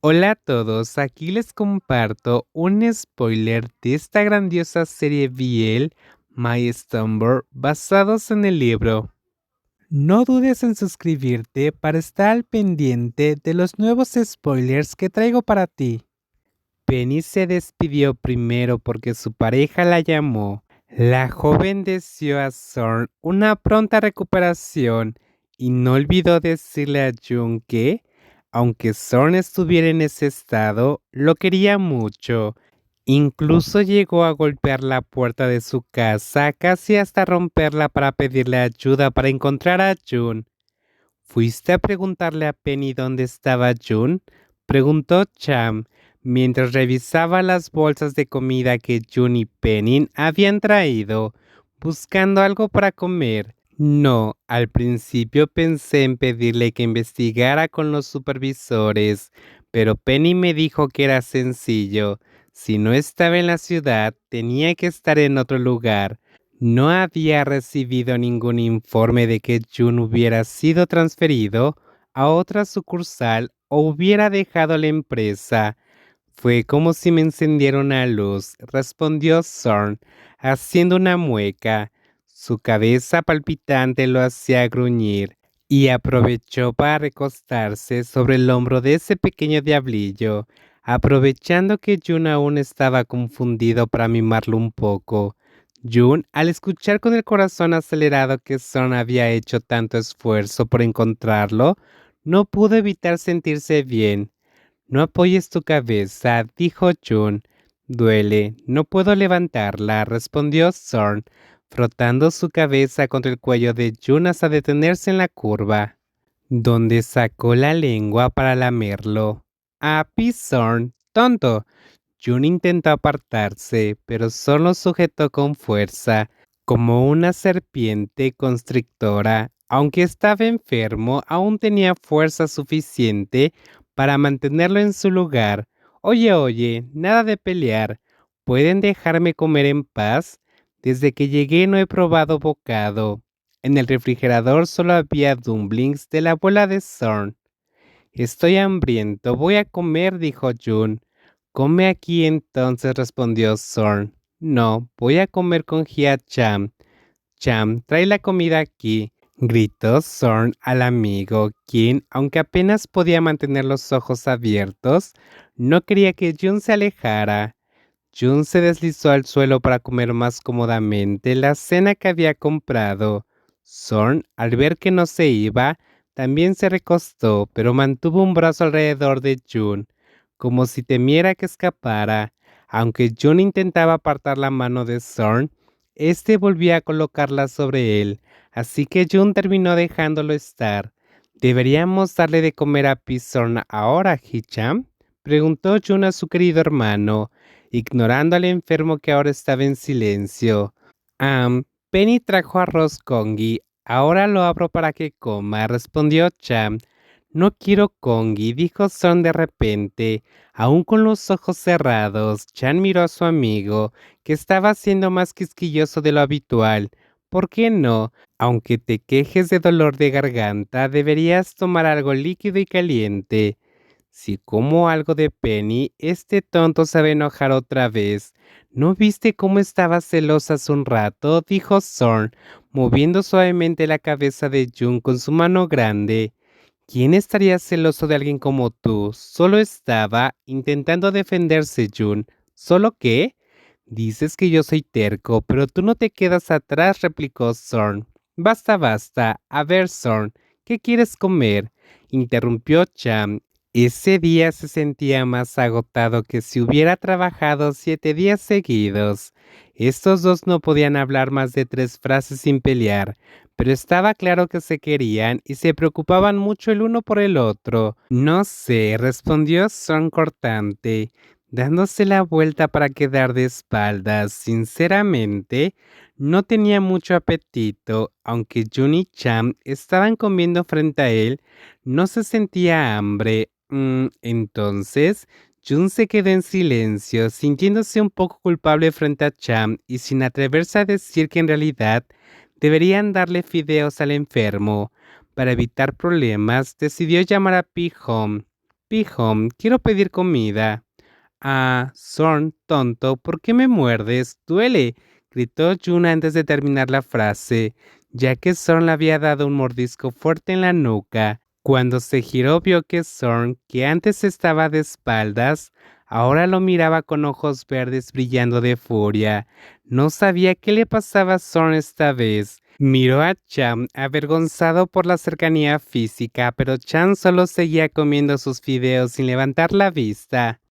Hola a todos, aquí les comparto un spoiler de esta grandiosa serie BL, My Slumber, basados en el libro. No dudes en suscribirte para estar al pendiente de los nuevos spoilers que traigo para ti. Penny se despidió primero porque su pareja la llamó. La joven deseó a Zorn una pronta recuperación y no olvidó decirle a Jun que, aunque Zorn estuviera en ese estado, lo quería mucho. Incluso llegó a golpear la puerta de su casa casi hasta romperla para pedirle ayuda para encontrar a Jun. ¿Fuiste a preguntarle a Penny dónde estaba Jun? Preguntó Cham mientras revisaba las bolsas de comida que Jun y Penny habían traído, buscando algo para comer. No, al principio pensé en pedirle que investigara con los supervisores, pero Penny me dijo que era sencillo. Si no estaba en la ciudad, tenía que estar en otro lugar. No había recibido ningún informe de que Jun hubiera sido transferido a otra sucursal o hubiera dejado la empresa. Fue como si me encendiera una luz, respondió Zorn, haciendo una mueca. Su cabeza palpitante lo hacía gruñir, y aprovechó para recostarse sobre el hombro de ese pequeño diablillo, aprovechando que Jun aún estaba confundido para mimarlo un poco. Jun, al escuchar con el corazón acelerado que Zorn había hecho tanto esfuerzo por encontrarlo, no pudo evitar sentirse bien. No apoyes tu cabeza, dijo Jun. Duele, no puedo levantarla, respondió Zorn, frotando su cabeza contra el cuello de Jun hasta detenerse en la curva, donde sacó la lengua para lamerlo. ¡Api, Zorn! ¡Tonto! Jun intentó apartarse, pero solo sujetó con fuerza, como una serpiente constrictora. Aunque estaba enfermo, aún tenía fuerza suficiente para mantenerlo en su lugar. Oye, nada de pelear. ¿Pueden dejarme comer en paz? Desde que llegué no he probado bocado. En el refrigerador solo había dumplings de la abuela de Zorn. Estoy hambriento, voy a comer, dijo Jun. Come aquí entonces, respondió Zorn. No, voy a comer con Hia Cham. Cham, trae la comida aquí, gritó Zorn al amigo, quien, aunque apenas podía mantener los ojos abiertos, no quería que Jun se alejara. Jun se deslizó al suelo para comer más cómodamente la cena que había comprado. Zorn, al ver que no se iba, también se recostó, pero mantuvo un brazo alrededor de Jun, como si temiera que escapara. Aunque Jun intentaba apartar la mano de Zorn, este volvía a colocarla sobre él, así que Jun terminó dejándolo estar. ¿Deberíamos darle de comer a Zorn ahora, Hicham? Preguntó Jun a su querido hermano, ignorando al enfermo que ahora estaba en silencio. Penny trajo arroz congee. Ahora lo abro para que coma, respondió Cham. No quiero congee, dijo Son de repente. Aún con los ojos cerrados, Chan miró a su amigo, que estaba siendo más quisquilloso de lo habitual. ¿Por qué no? Aunque te quejes de dolor de garganta, deberías tomar algo líquido y caliente. Si como algo de Penny, este tonto se va a enojar otra vez. ¿No viste cómo estaba celosa hace un rato? Dijo Zorn, moviendo suavemente la cabeza de Jun con su mano grande. ¿Quién estaría celoso de alguien como tú? Solo estaba intentando defenderse, Jun. ¿Solo qué? Dices que yo soy terco, pero tú no te quedas atrás, replicó Zorn. Basta. A ver, Zorn, ¿qué quieres comer? Interrumpió Cham. Ese día se sentía más agotado que si hubiera trabajado 7 días seguidos. Estos dos no podían hablar más de 3 frases sin pelear, pero estaba claro que se querían y se preocupaban mucho el uno por el otro. No sé, respondió Son cortante, dándose la vuelta para quedar de espaldas. Sinceramente, no tenía mucho apetito, aunque Jun y Cham estaban comiendo frente a él, no se sentía hambre. Entonces, Jun se quedó en silencio, sintiéndose un poco culpable frente a Cham y sin atreverse a decir que en realidad deberían darle fideos al enfermo. Para evitar problemas, decidió llamar a Pi Home. Pijón, quiero pedir comida. Ah, Zorn, tonto, ¿por qué me muerdes? Duele, gritó Jun antes de terminar la frase, ya que Zorn le había dado un mordisco fuerte en la nuca. Cuando se giró vio que Zorn, que antes estaba de espaldas, ahora lo miraba con ojos verdes brillando de furia. No sabía qué le pasaba a Zorn esta vez. Miró a Chan, avergonzado por la cercanía física, pero Chan solo seguía comiendo sus fideos sin levantar la vista.